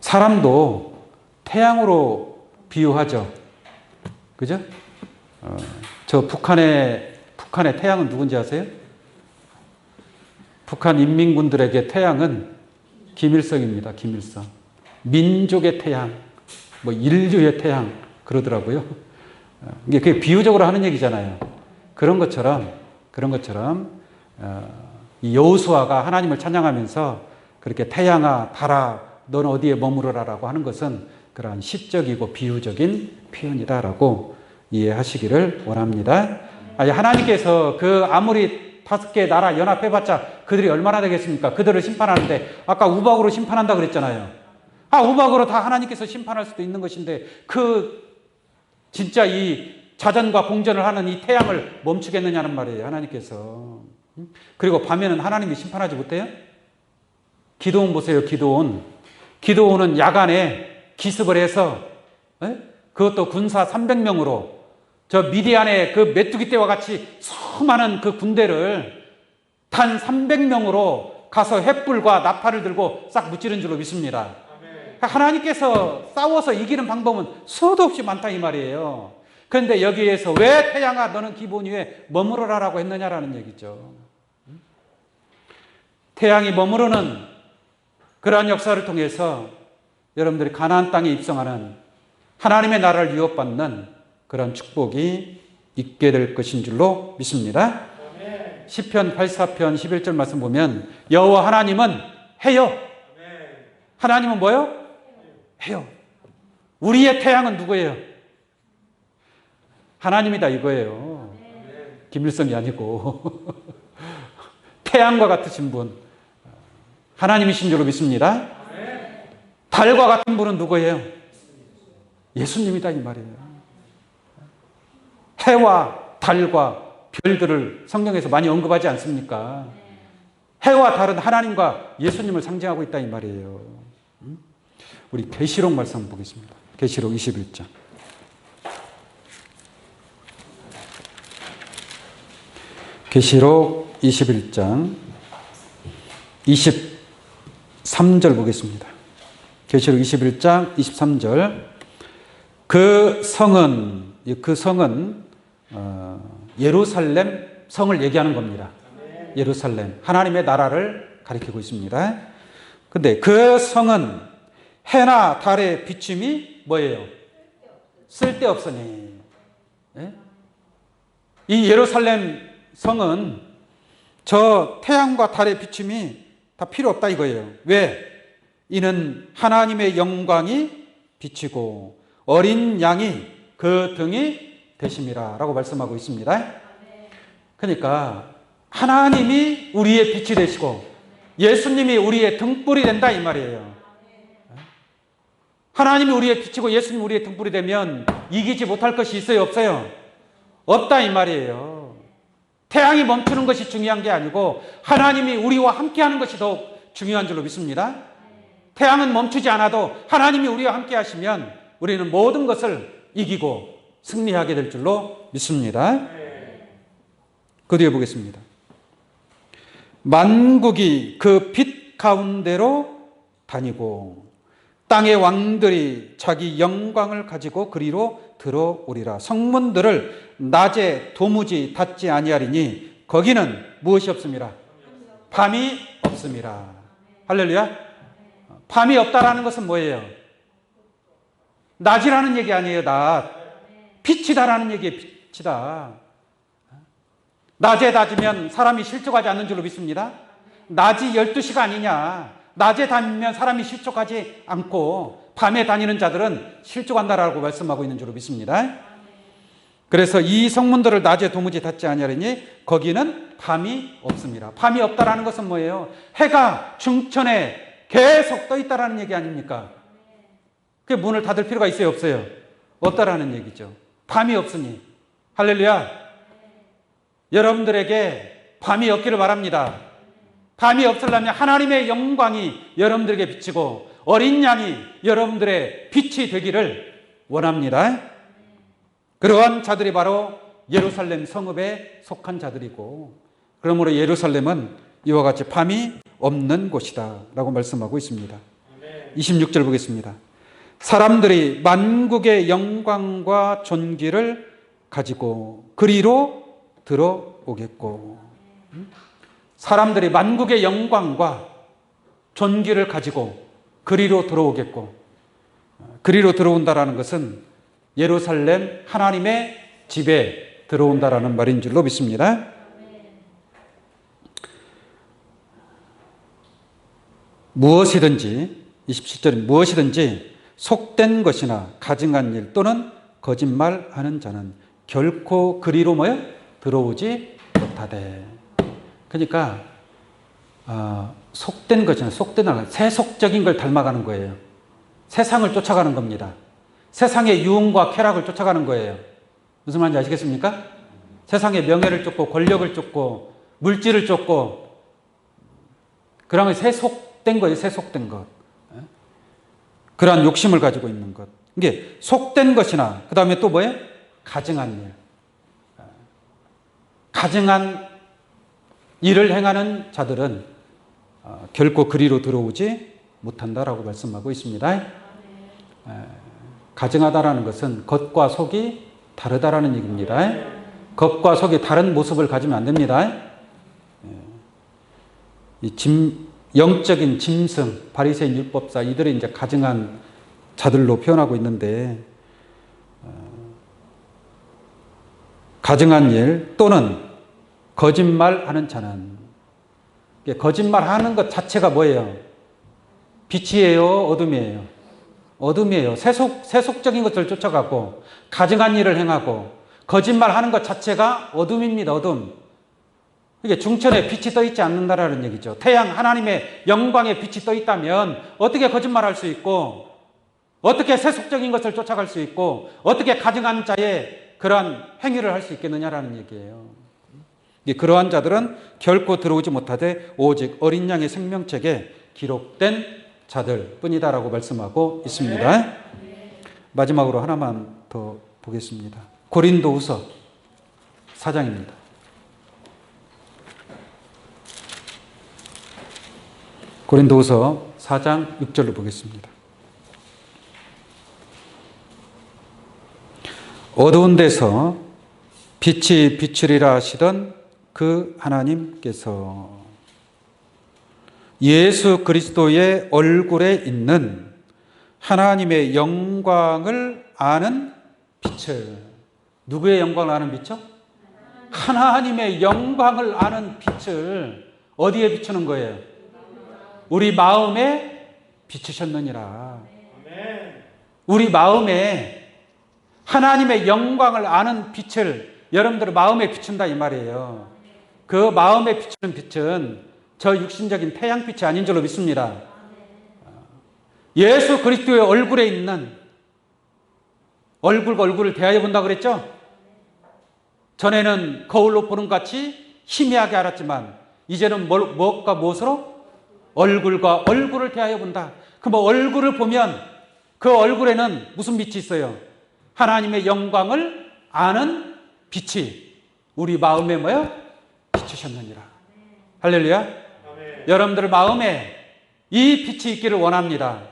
사람도 태양으로 비유하죠. 그죠? 저 북한의 태양은 누군지 아세요? 북한 인민군들에게 태양은 김일성입니다. 김일성. 민족의 태양, 뭐 인류의 태양 그러더라고요. 이게 그게 비유적으로 하는 얘기잖아요. 그런 것처럼 이 여호수아가 하나님을 찬양하면서 그렇게 태양아, 달아, 넌 어디에 머무르라라고 하는 것은 그러한 시적이고 비유적인 표현이다라고 이해하시기를 원합니다. 아니, 하나님께서 그 아무리 5개의 나라 연합해봤자 그들이 얼마나 되겠습니까? 그들을 심판하는데 아까 우박으로 심판한다 그랬잖아요. 우박으로 다 하나님께서 심판할 수도 있는 것인데 진짜 이 자전과 공전을 하는 이 태양을 멈추겠느냐는 말이에요. 하나님께서. 그리고 밤에는 하나님이 심판하지 못해요? 기드온 보세요. 기드온은 야간에 기습을 해서 그것도 군사 300명으로 저 미디안의 그 메뚜기 떼와 같이 수많은 그 군대를 단 300명으로 가서 횃불과 나팔을 들고 싹 무찌른 줄로 믿습니다. 하나님께서 싸워서 이기는 방법은 수도 없이 많다 이 말이에요. 그런데 여기에서 왜 태양아 너는 기본 위에 머무르라라고 했느냐라는 얘기죠. 태양이 머무르는 그러한 역사를 통해서 여러분들이 가나안 땅에 입성하는 하나님의 나라를 유업받는 그런 축복이 있게 될 것인 줄로 믿습니다. 시편 84편 11절 말씀 보면 여호와 하나님은 해요. 하나님은 뭐요? 해요. 우리의 태양은 누구예요? 하나님이다 이거예요. 김일성이 아니고 태양과 같으신 분 하나님이신 줄로 믿습니다. 달과 같은 분은 누구예요? 예수님이다 이 말이에요. 해와 달과 별들을 성경에서 많이 언급하지 않습니까? 해와 달은 하나님과 예수님을 상징하고 있다 이 말이에요. 우리 계시록 말씀 보겠습니다. 계시록 21장. 계시록 21장 23절 보겠습니다. 계시록 21장 23절. 그 성은 예루살렘 성을 얘기하는 겁니다. 예루살렘 하나님의 나라를 가리키고 있습니다. 근데 그 성은 해나 달의 비춤이 뭐예요? 쓸데없으니. 이 예루살렘 성은 저 태양과 달의 비춤이 다 필요 없다 이거예요. 왜? 이는 하나님의 영광이 비치고 어린 양이 그 등이 되심이라 라고 말씀하고 있습니다. 그러니까 하나님이 우리의 빛이 되시고 예수님이 우리의 등불이 된다 이 말이에요. 하나님이 우리의 빛이고 예수님이 우리의 등불이 되면 이기지 못할 것이 있어요? 없어요? 없다 이 말이에요. 태양이 멈추는 것이 중요한 게 아니고 하나님이 우리와 함께하는 것이 더욱 중요한 줄로 믿습니다. 태양은 멈추지 않아도 하나님이 우리와 함께 하시면 우리는 모든 것을 이기고 승리하게 될 줄로 믿습니다. 그 뒤에 보겠습니다. 만국이 그 빛 가운데로 다니고 땅의 왕들이 자기 영광을 가지고 그리로 들어오리라. 성문들을 낮에 도무지 닫지 아니하리니 거기는 무엇이 없습니다. 밤이 없습니다. 할렐루야. 밤이 없다라는 것은 뭐예요? 낮이라는 얘기 아니에요. 낮. 빛이다라는 얘기예요. 빛이다. 낮에 낮이면 사람이 실족하지 않는 줄로 믿습니다. 낮이 12시가 아니냐. 낮에 다니면 사람이 실족하지 않고 밤에 다니는 자들은 실족한다라고 말씀하고 있는 줄로 믿습니다. 그래서 이 성문들을 낮에 도무지 닫지 아니하리니 거기는 밤이 없습니다. 밤이 없다라는 것은 뭐예요? 해가 중천에 계속 떠 있다라는 얘기 아닙니까? 그 문을 닫을 필요가 있어요, 없어요? 없다라는 얘기죠. 밤이 없으니. 할렐루야. 여러분들에게 밤이 없기를 바랍니다. 밤이 없으려면 하나님의 영광이 여러분들에게 비치고 어린 양이 여러분들의 빛이 되기를 원합니다. 그러한 자들이 바로 예루살렘 성읍에 속한 자들이고, 그러므로 예루살렘은 이와 같이 밤이 없는 곳이다 라고 말씀하고 있습니다. 26절 보겠습니다. 사람들이 만국의 영광과 존귀를 가지고 그리로 들어오겠고, 사람들이 만국의 영광과 존귀를 가지고 그리로 들어오겠고, 그리로 들어온다라는 것은 예루살렘 하나님의 집에 들어온다라는 말인 줄로 믿습니다. 무엇이든지, 27절에 무엇이든지 속된 것이나 가증한 일 또는 거짓말하는 자는 결코 그리로 뭐요? 들어오지 못하되. 그러니까 속된 것이나 세속적인 걸 닮아가는 거예요. 세상을 쫓아가는 겁니다. 세상의 유흥과 쾌락을 쫓아가는 거예요. 무슨 말인지 아시겠습니까? 세상의 명예를 쫓고 권력을 쫓고 물질을 쫓고, 그러면 세속된 거예요. 세속된 것. 그러한 욕심을 가지고 있는 것. 이게 속된 것이나, 그 다음에 또 뭐예요? 가증한 일. 가증한 일을 행하는 자들은 결코 그리로 들어오지 못한다라고 말씀하고 있습니다. 가증하다라는 것은 겉과 속이 다르다라는 얘기입니다. 겉과 속이 다른 모습을 가지면 안 됩니다. 영적인 짐승, 바리새인 율법사, 이들이 이제 가증한 자들로 표현하고 있는데, 가증한 일 또는 거짓말하는 자는, 거짓말하는 것 자체가 뭐예요? 빛이에요, 어둠이에요? 어둠이에요. 세속적인 것들을 쫓아가고 가증한 일을 행하고 거짓말하는 것 자체가 어둠입니다. 어둠. 이게 중천에 빛이 떠 있지 않는다라는 얘기죠. 태양 하나님의 영광의 빛이 떠 있다면 어떻게 거짓말할 수 있고, 어떻게 세속적인 것을 쫓아갈 수 있고, 어떻게 가증한 자의 그러한 행위를 할 수 있겠느냐라는 얘기예요. 그러한 자들은 결코 들어오지 못하되 오직 어린 양의 생명책에 기록된 자들 뿐이다라고 말씀하고 있습니다. 마지막으로 하나만 더 보겠습니다. 고린도후서 4장입니다. 고린도후서 4장 6절로 보겠습니다. 어두운 데서 빛이 비추리라 하시던 그 하나님께서 예수 그리스도의 얼굴에 있는 하나님의 영광을 아는 빛을, 누구의 영광을 아는 빛이요? 하나님의 영광을 아는 빛을 어디에 비추는 거예요? 우리 마음에 비추셨느니라. 우리 마음에 하나님의 영광을 아는 빛을 여러분들 마음에 비춘다 이 말이에요. 그 마음에 비추는 빛은 저 육신적인 태양빛이 아닌 줄로 믿습니다. 예수 그리스도의 얼굴에 있는, 얼굴과 얼굴을 대하여 본다 그랬죠? 전에는 거울로 보는 것 같이 희미하게 알았지만 이제는 무엇과 무엇으로? 얼굴과 얼굴을 대하여 본다. 그 얼굴을 보면 그 얼굴에는 무슨 빛이 있어요? 하나님의 영광을 아는 빛이 우리 마음에 뭐요? 비추셨느니라. 할렐루야. 여러분들 마음에 이 빛이 있기를 원합니다.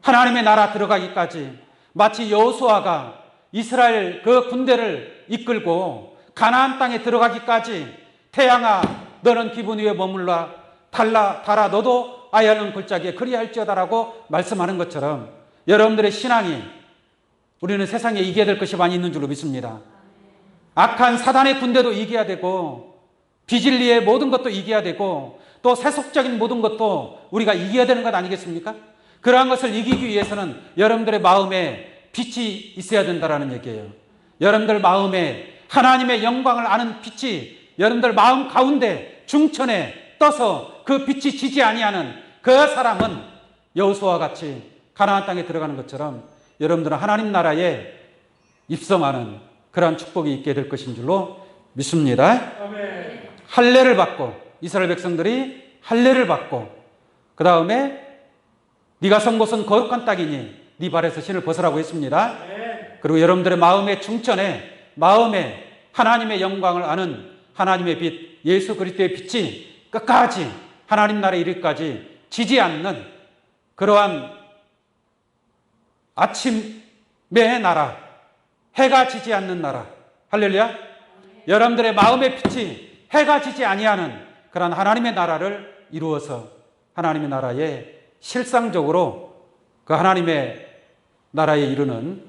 하나님의 나라 들어가기까지, 마치 여호수아가 이스라엘 그 군대를 이끌고 가나안 땅에 들어가기까지 태양아 너는 기분 위에 머물라, 달아 너도 아야는 골짜기에 그리할지어다라고 말씀하는 것처럼 여러분들의 신앙이, 우리는 세상에 이겨야 될 것이 많이 있는 줄로 믿습니다. 악한 사단의 군대도 이겨야 되고 비진리의 모든 것도 이겨야 되고 또 세속적인 모든 것도 우리가 이겨야 되는 것 아니겠습니까? 그러한 것을 이기기 위해서는 여러분들의 마음에 빛이 있어야 된다는 얘기예요. 여러분들 마음에 하나님의 영광을 아는 빛이 여러분들 마음 가운데 중천에 떠서 그 빛이 지지 아니하는 그 사람은 여호수아와 같이 가나안 땅에 들어가는 것처럼 여러분들은 하나님 나라에 입성하는 그러한 축복이 있게 될 것인 줄로 믿습니다. 아멘. 할례를 받고 이스라엘 백성들이 할례를 받고 그 다음에 네가 선 곳은 거룩한 땅이니 네 발에서 신을 벗으라고 했습니다. 그리고 여러분들의 마음의 중천에 마음에 하나님의 영광을 아는 하나님의 빛 예수 그리스도의 빛이 끝까지 하나님 나라에 이르기까지 지지 않는 그러한 아침의 나라, 해가 지지 않는 나라. 할렐루야. 여러분들의 마음의 빛이 해가 지지 아니하는 그런 하나님의 나라를 이루어서 하나님의 나라에 실상적으로 그 하나님의 나라에 이르는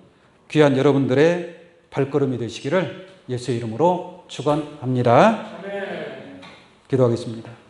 귀한 여러분들의 발걸음이 되시기를 예수의 이름으로 축원합니다. 기도하겠습니다.